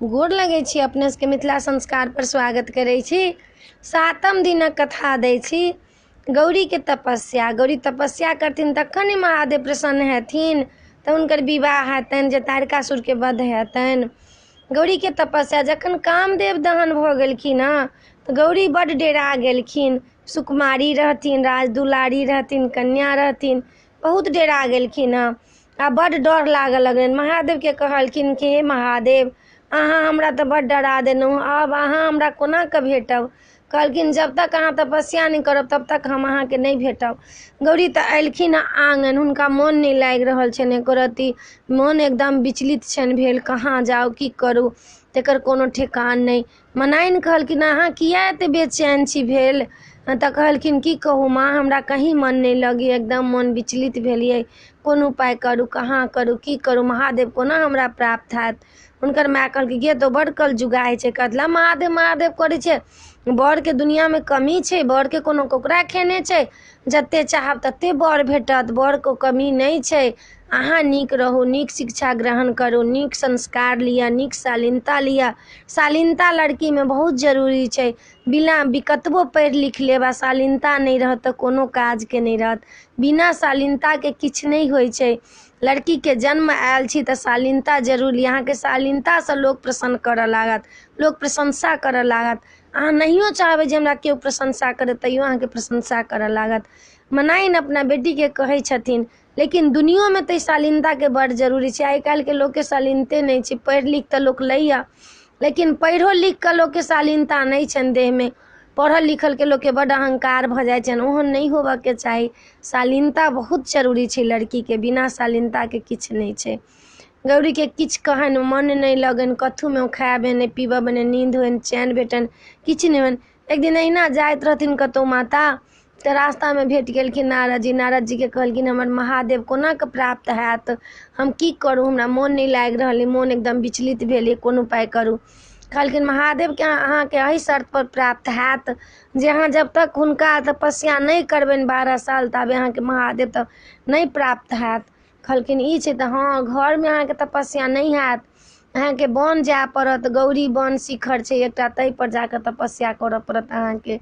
गोर लगै छी, अपने सबके मिथिला संस्कार पर स्वागत करै छी। सातम दिनक कथा दै छी। गौरी के तपस्या। गौरी तपस्या करथिन तखन ही महादेव प्रसन्न हेथिन, तऽ हुनकर विवाह हेतनि, जे तारकासुर के वध हेतनि। गौरी के तपस्या जखन कामदेव दहन भऽ गेलखिन हँ, तऽ गौरी बड्ड डेरा गेलखिन। सुकुमारी रहथिन, राजदुलारी रहथिन, कन्या रहथिन, बहुत डेरा गेलखिन हँ। आ बड्ड डर लागऽ लगलनि। महादेव के कहलखिन कि हे महादेव, अहाँ हमरा तऽ बड्ड डरा देलहुँ, आब अहाँ हमरा कोना कऽ भेटब। कहलखिन जब तक अहाँ तपस्या नहीं करब तब तक हम अहाँके नहीं भेटब। गौरी तऽ एलखिन आँगन, हुनका मोन नहीं लागि रहल छनि एको रत्ती। मोन एकदम विचलित छनि भेल, कहाँ जाउ की करू, तेकर कोनो ठेकान नहीं। मनाइन कहलखिन अहाँ किया एते बेचैन छी भेल। तऽ कहलखिन की कहू माँ, हमरा कहीं मन नहीं लगैए, एकदम मोन विचलित भेलिए। कोन उपाय करू, कहाँ करू, की करू, महादेव कोना हमरा प्राप्त हैत। हुनकर माय कहलकै गे तो बड़ कल जुगाय छै, कहला महादेव महादेव करै छै। बर के दुनिया में कमी छै, बर के कोनो कोकरा खेने छै। जते चाहब तते बर भेटत, बर को कमी नहीं छै। अहाँ नीक रहू, नीक शिक्षा ग्रहण करू, नीक संस्कार लिअ, नीक शालीनता लिअ। शालीनता लड़की में बहुत जरूरी छै। बिना कतबो पढ़ि लिख लेब आ शालीनता नहीं रहत तऽ कोनो काज के नहीं रहत। बिना शालीनता के किछु नहीं होइ छै। लड़की के जन्म आयल छी तऽ शालीनता जरूर ली। अहाँके शालीनतासँ लोक प्रसन्न करऽ लागत, लोक प्रशंसा करऽ लागत। अहाँ नहियो चाहबै जे हमरा केओ प्रशंसा करे, तैयो अहाँके प्रशंसा करऽ लागत। मनाइन अपना बेटी के कहै छथिन, लेकिन दुनियो में तऽ शालीनता के बड़ जरूरी छै। आइ काल्हि के लोक के शालीनते नहीं छै। पढ़ि लिख तऽ लोक लैया, लेकिन पढ़ो लिख कऽ लोक के शालीनता नहीं छनि देह में। पढ़ल लिखल के लोग के बड़ अहंकार भ जाय छन, ओहन नहीं होबऽ के चाही। शालीनता बहुत जरूरी छै लड़की के, बिना शालीनता के किछ नहीं छै। गौरी के किछ कहन मन नहीं लगन, कथू में खायबे नहीं, पीबे नहीं, नींद होइन, चैन भेटन, किछ नहीं होइन। एक दिन अहिना जाइत रहथिन कतौ माता, तऽ रास्ता में भेट गेलखिन नारद जी। नारद जी के कहलखिन हमर महादेव कोना के प्राप्त हैत, हम की करू, हमरा मोन नहीं लागि रहल अइ, मोन एकदम विचलित भेल अइ, कोन उपाय करू। कहलखिन महादेव के अहाँके एहि शर्त पर प्राप्त हैत जे अहाँ जब तक हुनका तपस्या नहीं करबनि 12 साल, ताबे अहाँके महादेव तऽ नहीं प्राप्त हैत। कहलखिन ई छै तऽ हाँ, घर में अहाँके तपस्या नहीं हैत, अहाँके वन जाय पड़त। गौरी वन शिखर छै एकटा, तै पर जाकर तपस्या करऽ पड़त अहाँके।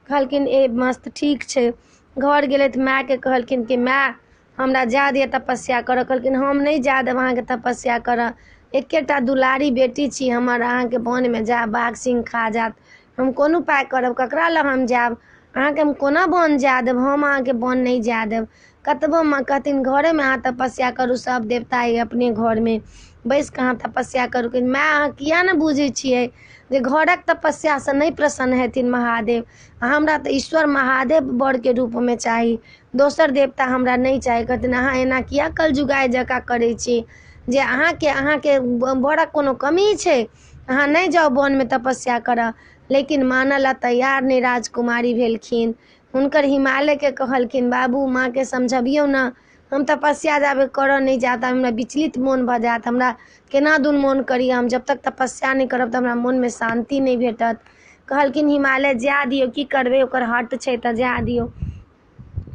कहलखिन ए मस्त ठीक छै। घर गेलथि, माय के कहलखिन कि माय हमरा जा दिअ तपस्या करऽ। कहलखिन हम नहीं जा देब अहाँके तपस्या करऽ, एकेटा दुलारी बेटी छी हमर, अहाँके वन में जायब बाघ सिंह खा जायत, हम कोन उपाय करब, ककरा लग हम जायब, अहाँके हम कोना वन जाय देब, हम अहाँके वन नहीं जाय देब। कतबो माँ कहथिन घरे में अहाँ तपस्या करू, सब देवता अइ अपने घर में, बैस कऽ अहाँ तपस्या करू। कि माय अहाँ किया ने बुझै छियै जे घरक तपस्या से नहीं प्रसन्न हेथिन महादेव। हमरा तऽ ईश्वर महादेव बर के रूप में चाही, दोसर देवता हमरा नहीं चाही। कहथिन अहाँ एना किया कलजुगाय जकाँ करै छी, जे अहाँके बड़क कोनो कमी छै, अहाँ नहीं जाउ वन में तपस्या करऽ। लेकिन मानऽ ला तैयार नहीं राजकुमारी भेलखिन। हुनकर हिमालय के कहलखिन बाबू माँ के समझबियौ ना, हम तपस्या जाबे करऽ नहीं जाता, हमरा विचलित मोन भऽ जायत, हमरा केना दुन मोन करी, हम जब तक तपस्या नहीं करब तऽ हमरा मोन में शांति नहीं भेटत। कहलखिन हिमालय जाय दियौ, की करबै, ओकर हट छै तऽ जाय दियौ।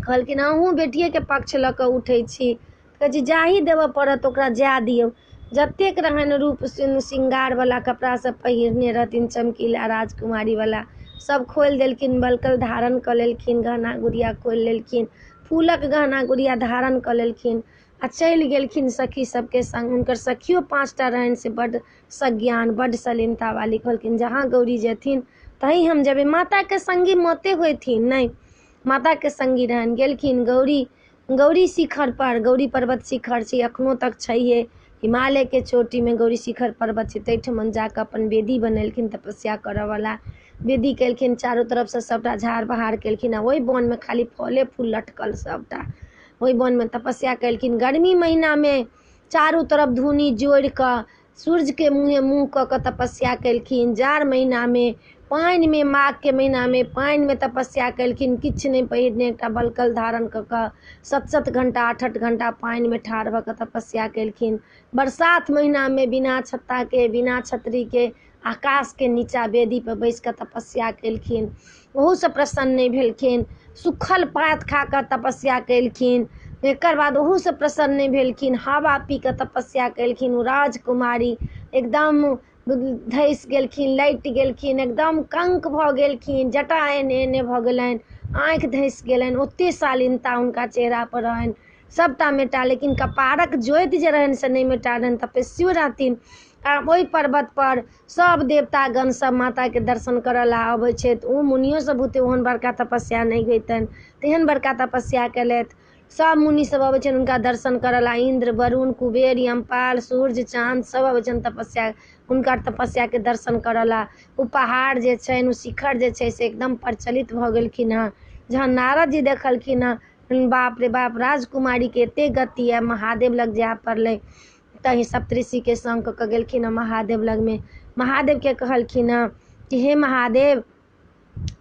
कहलखिन अहूँ बेटिये के पक्ष लऽ कऽ उठै छी, कहै छी जाही देबऽ पड़त, ओकरा जाय दियौ। जतेक रहन रूप श्रृंगार वाला कपड़ा सब पहिरने रहथिन, चमकीला राजकुमारी वाला, सब खोलि देलखिन, बलकल धारण कऽ लेलखिन, गहना गुड़िया खोलि लेलखिन, फूलक गहना गुड़िया धारण कऽ लेलखिन आ चलि गेलखिन सखी सबके संग। हुनकर सखियो 5टा रहन से बड्ड सज्ञान, बड्ड शालीनता वाली। कहलखिन जहाँ गौरी जेथिन तहीं हम जेबै, माता के संगी मते होथिन नहीं, माता के संगी रहन। गेलखिन गौरी शिखर पर, गौरी पर्वत शिखर छै अखनो तक छैहे, हिमालय के चोटी में गौरी शिखर पर्वत छै, तैठमन जाकऽ अपन वेदी बनेलखिन तपस्या करऽ वाला। वेदी केलखिन, चारों तरफ से सबटा झाड़ बहार केलखिन, आ ओहि वन में खाली फले फूल लटकल सबटा, ओहि वन में तपस्या केलखिन। गर्मी महीना में चारों तरफ धुनी जोड़ कऽ सूर्य के मुँहे मुँह कऽ कऽ तपस्या केलखिन। जाड़ महीना में, पानि में, माघ के महीना में पानि में तपस्या केलखिन, किछ नहीं पहिरने, एकटा बलकल धारण कऽ कऽ 7-7 घंटा 8-8 घंटा पानि में ठाढ़ भऽ कऽ तपस्या केलखिन। बरसात महीना में बिना छत्ता के, बिना छतरी के, आकाश के नीचा वेदी पर बैस कऽ तपस्या केलखिन, ओहू से प्रसन्न नहीं भेलखिन। सुखल पात खा कऽ तपस्या केलखिन, एकर बाद ओहू से प्रसन्न नहीं भेलखिन। हवा पी कऽ तपस्या केलखिन। राजकुमारी एकदम धसि गेलखिन, लटि गेलखिन, एकदम कंक भऽ गेलखिन, जटा एने एने भऽ गेलनि, आँखि धसि गेलनि, ओतेक शालीनता हुनका चेहरा पर रहनि, सबटा मेटा, लेकिन कपारक ज्योति जे रहनि से नहि मेटा रहनि, तपस्वियो रहथिन। आ ओहि पर्वत पर सब देवतागण सब माता के दर्शन करऽ ला अबै छथि। ओ मुनियो सब बुते ओहन बड़का तपस्या नहि होइतनि, तेहन बड़का तपस्या केलथि। सब मुनि सब अबै छनि हुनका दर्शन करऽ ला, इंद्र, वरुण, कुबेर, यमपाल, सूर्य, चाँद सब अबै छनि तपस्या, हुनकर तपस्या के दर्शन करऽ ला। ओ पहाड़ जे छनि, ओ शिखर जे छै से एकदम प्रचलित भऽ गेलखिन हँ। जहन नारद जी देखलखिन हँ, बाप रे बाप, राजकुमारी के एते गति है, महादेव लग जाय पड़लै। तही सप्तऋषि के संग कऽ गेलखिन हँ महादेव लग में। महादेव के कहलखिन हँ कि हे महादेव,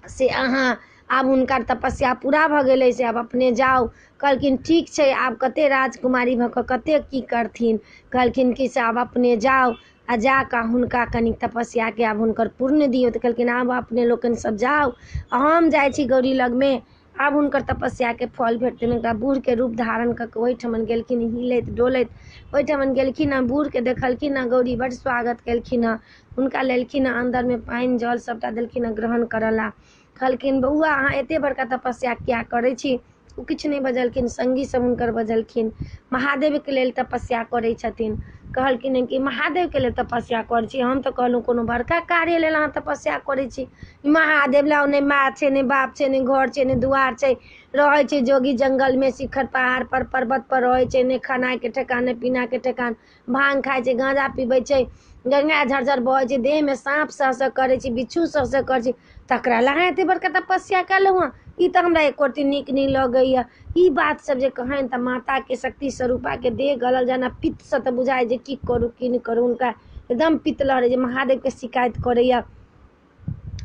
से अहाँ आब हुनकर तपस्या पूरा भऽ गेलै, से आब अपने जाउ। कहलखिन ठीक छै, आब कते राजकुमारी भऽ कऽ कते की करथिन। कहलखिन कि से आब अपने जाउ आ जाकऽ हुनका कनि तपस्या के आब हुनकर पूर्ण दियौ। तऽ कहलखिन आब अपने लोकनि सब जाउ, हम जाइ छी गौरी लग में, आब हुनकर तपस्या के फल भेटतनि। एकटा बूढ़ के रूप धारण कऽ के ओहिठमन गेलखिन, हिलैत डोलैत ओहिठमन गेलखिन हँ। बूढ़ के देखलखिन हँ, गौरी बड़ स्वागत केलखिन हँ, हुनका लेलखिन हँ अंदर में, पानि जल सबटा देलखिन हँ ग्रहण करऽ ला। कहलखिन बौआ अहाँ एते बड़का तपस्या किया करै छी। ओ किछु नहि बजलखिन, संगी सब हुनकर बजलखिन, महादेव के लेल तपस्या करै छथिन। कहलखिन कि महादेव के लेल तपस्या करै छी, हम तऽ कहलहुँ कोनो बड़का कार्य लेल अहाँ तपस्या करै छी। महादेव ला नहि माँ छै, नहि बाप छै, नहि घर छै, नहि दुआर छै, रहै छै जोगी जंगल में, शिखर पहाड़ पर, पर्वत पर रहै छै, नहि खाना के ठेकान, नहि पीना के ठेकान, भांग खाइ छै, गांजा पीबै छै, गंगा झरझर बहै छै, देह में साँप सह करै छै, बिच्छू सह करै छै, तकरा ला एते बड़का तपस्या केलहुँ हँ। ई तऽ हमरा एको रत्ती नीक नहीं लगैया। ई बात सब जे कहनि तऽ माता के शक्ति स्वरूपा के देह गलल जेना पित्त से तऽ बुझाय जे की करू की नहीं करू, हुनका एकदम पित्त लहरै जे महादेव के शिकायत करैया।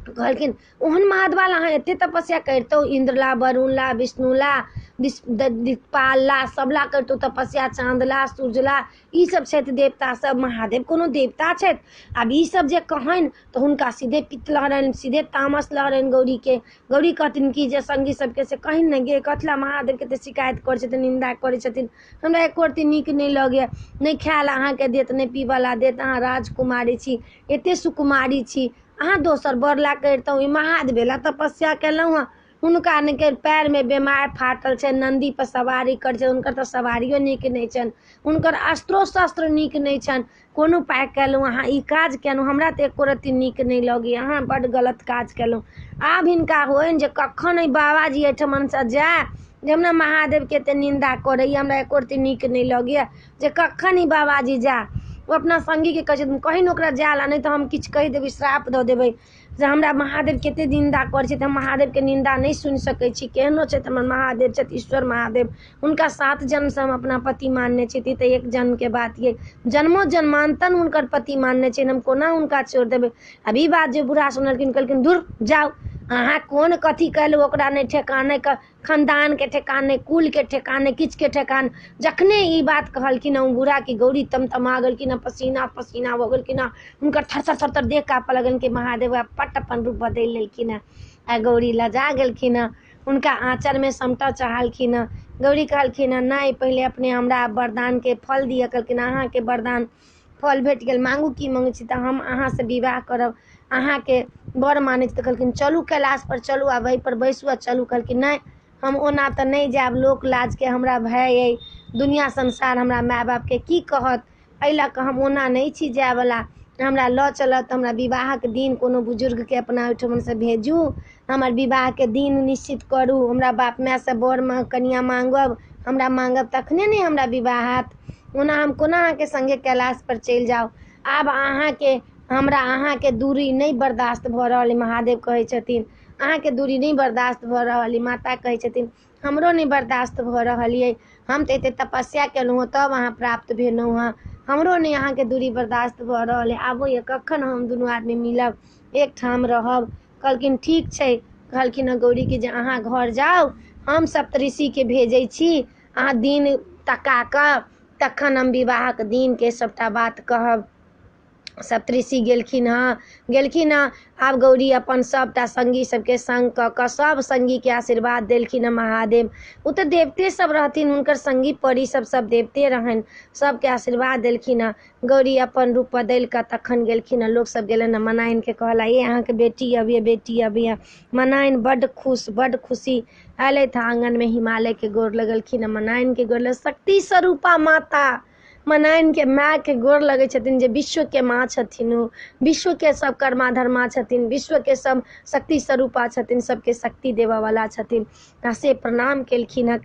कहलखिन ओहन महादेवा ला अहाँ एते तपस्या करितौ, इंद्र ला, वरुण ला, विष्णु ला, दिक्पाल ला, सब ला करितौ तपस्या, चांद ला, सूर्य ला, ई सब छथि देवता सब, महादेव कोनो देवता छथि। आब ई सब जे कहनि तऽ हुनका सीधे पित्त लहरनि, सीधे तामस लहरनि गौरी के। गौरी कहथिन कि जे संगी सबके से कहिन ने गे, कथला महादेव के शिकायत करै छथिन, निंदा करै छथिन, हमरा एको रत्ती नीक नहीं लगैया। नहीं खाय ला अहाँ के देत, नहीं पीबऽ ला देत, अहाँ राजकुमारी छी, एते सुकुमारी छी, अहाँ दोसर बर ला करितौ। ई महादेव ला तपस्या केलहुँ हँ, हुनका के पैर में बीमार फाटल छै, नंदी पर सवारी करै छै, हुनकर तऽ सवारियो नीक नहीं छनि, हुनकर अस्त्रो शस्त्र नीक नहीं छनि, कोनो पाइ केलहुँ अहाँ ई काज केलहुँ, हमरा तऽ एको रत्ती नीक नहीं लगैया, अहाँ बड्ड गलत काज केलहुँ। आब हिनका होनि जे कखन ई बाबाजी एहिठमन से जाय, जे हमरा महादेव के एते निंदा करैया, हमरा एको रत्ती नीक नहीं लगैया, जे कखन ई बाबाजी जाय। वो अपना संगी के कहै छथिन कहिन ओकरा जाय ला, नहीं तो हम किछु कहि देबै, श्राप दऽ देबै जे हमरा महादेव के एते निंदा करै छै, तऽ हम महादेव के निंदा नहीं सुनि सकै छी। केहनो छथि हमर महादेव, छथि ईश्वर महादेव, हुनका 7 जन्म से हम अपना पति मानने छी, तऽ एक जन्म के बात ये, जन्मो जन्मांतन हुनकर पति मानने छी, हम कोना हुनका छोड़ देबै। अब ई बात जे बूढ़ा सुनलखिन, कहलखिन दूर जाउ, अहाँ कोन कथी कहलहुँ, ओकरा नहीं ठेकान, नहीं खानदान के ठेकान, नहीं कुल के ठेकान, नहीं किछ के ठेकान। जखने ई बात कहलखिन हँ बूढ़ा की गौरी तमतमा गेलखिन हँ, पसीना पसीना हो गेलखिन हँ, हुनकर थरथर थरथर देह काँपऽ लगन कि महादेव पट अपन रूप बदलि लेलखिन हँ। आ गौरी लजा गेलखिन हँ, हुनका आँचर में समटऽ चाहलखिन हँ। गौरी कहलखिन हँ नहीं, पहले अपने हमरा वरदान के फल दिअ। कहलखिन अहाँ के वरदान फल भेट गेल, मांगू की मांगै छी, तऽ हम अहाँ से विवाह करब, अहाँ के बर मानै छी। तऽ कहलखिन चलू कैलाश पर चलू, आ वही पर बैसू आ चलू। कहलखिन नहीं, हम ओना तऽ नहीं जायब, लोक लाज के हमरा भय अइ, दुनिया संसार हमरा माय बाप के की कहत, एहि लऽ कऽ हम ओना नहीं छी जाय वाला। हमरा लऽ चलत, हमरा विवाह के दिन कोनो बुजुर्ग के अपना ओहिठमन से भेजू, हमर विवाह के दिन निश्चित करू, हमरा बाप माय से बर कनिया मांगब, हमरा मांगब तखने ने हमरा विवाह हैत, ओना हम कोना अहाँ के संगे कैलाश पर चलि जाउ। आब अहाँ के हमरा अहाँ के दूरी नहीं बर्दाश्त भऽ रहल अइ। महादेव कहै छथिन अहाँ के दूरी नहीं बर्दाश्त भऽ रहल अइ। माता कहै छथिन हमरो नहीं बर्दाश्त भऽ रहल अइ, हम तऽ एते तपस्या केलहुँ हँ तब अहाँ प्राप्त भेलहुँ हँ, हमरो नहीं अहाँ के दूरी बर्दाश्त भऽ रहल अइ। आबो ये कखन हम दुनू आदमी मिलब, एक ठाम रहब। कहलखिन ठीक छै। कहलखिन हँ गौरी की जे अहाँ घर जाउ, हम सप्तऋषि के भेजै छी, अहाँ दिन तका कऽ तखन हम विवाहक दिन के सबटा बात कहब। सप्तऋषि गेलखिन हँ आब गौरी अपन सबटा संगी सबके संग कऽ कऽ सब संगीके आशीर्वाद देलखिन हँ महादेव। ओ तऽ देवते सब रहथिन, हुनकर संगी परी सब देवते रहनि, सबके आशीर्वाद देलखिन हँ। गौरी अपन रूप बदलि कऽ तखन गेलखिन हँ, लोक सब गेलनि हँ मनाइनके कहला ये अहाँके बेटी अबैया। मनाइन बड्ड खुशी अयलथि आँगनमे, हिमालयके गोर लगलखिन हँ, मनाइनके गोर लग शक्ति स्वरूपा माता मनाइनके मायके गोर लगै छथिन, जे विश्वके माँ छथिन, ओ विश्वके सब कर्मा धर्मा छथिन, विश्वके सब शक्ति स्वरूपा छथिन, सबके शक्ति देबऽवला छथिन। से प्रणाम केलखिन हँ।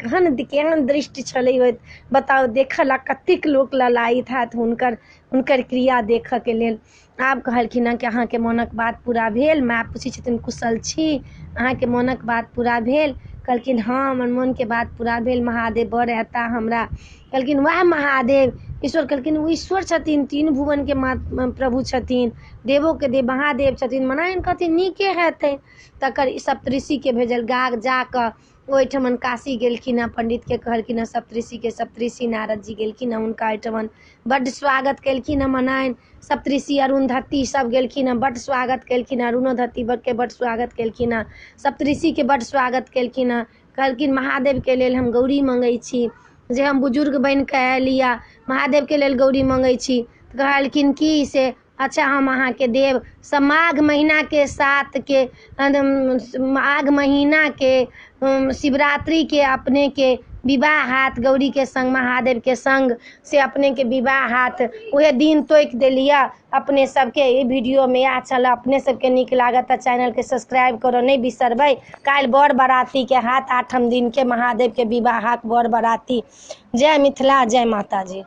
केहन दृष्टि छलै होइत बताउ, देखऽ ला कतेक लोक ललायित हैत हुनकर क्रिया देखऽके लेल। आब कहलखिन हँ कि अहाँके मोनक बात पूरा भेल। माय पूछै छथिन कुशल छी, अहाँके मोनक बात पूरा भेल? कहलखिन हाँ हमर मोनके बात पूरा भेल, महादेव बर एता हमरा। कहलखिन वएह महादेव ईश्वर, कहलखिन ओ ईश्वर छथिन, तीन भुवनके प्रभु छथिन, देवोके देव महादेव छथिन। मनाइन कहथिन नीके हेतै। तकर सप्तऋषिके भेजल जाकऽ ओहिठमन काशी गेलखिन हँ, पंडितके कहलखिन हँ सप्तऋषि नारद जी गेलखिन हँ हुनका ओहिठमन, बड्ड स्वागत केलखिन हँ मनाइन। सप्तऋषि अरुन्धति सब गेलखिन हँ, बड्ड स्वागत केलखिन हँ, अरुन्धति बड्ड स्वागत केलखिन हँ, सप्तऋषिके बड्ड स्वागत केलखिन हँ। कहलखिन महादेवके लेल हम गौरी मंगै छी, जे हम बुजुर्ग बनि कऽ आयली आ महादेवके लेल गौरी मंगै छी। कहलखिन कि से अच्छा हम अहाँके देव। माघ महीनाके 7 के माघ महीनाके शिवरात्रिके अपनेके विवाह हाथ गौरीके संग, महादेवके संग से अपनेके विवाह हाथ। उहे दिन तोकि देलिए अपने सबके। ई वीडियोमे इएह छल। अपने सबके नीक लागत तऽ चैनलके सब्सक्राइब करऽ नहि बिसरबै। काल्हि बर बरातीके हाथ 8म दिनके महादेवके विवाह हाथ बर बराती। जय मिथिला, जय माता जी।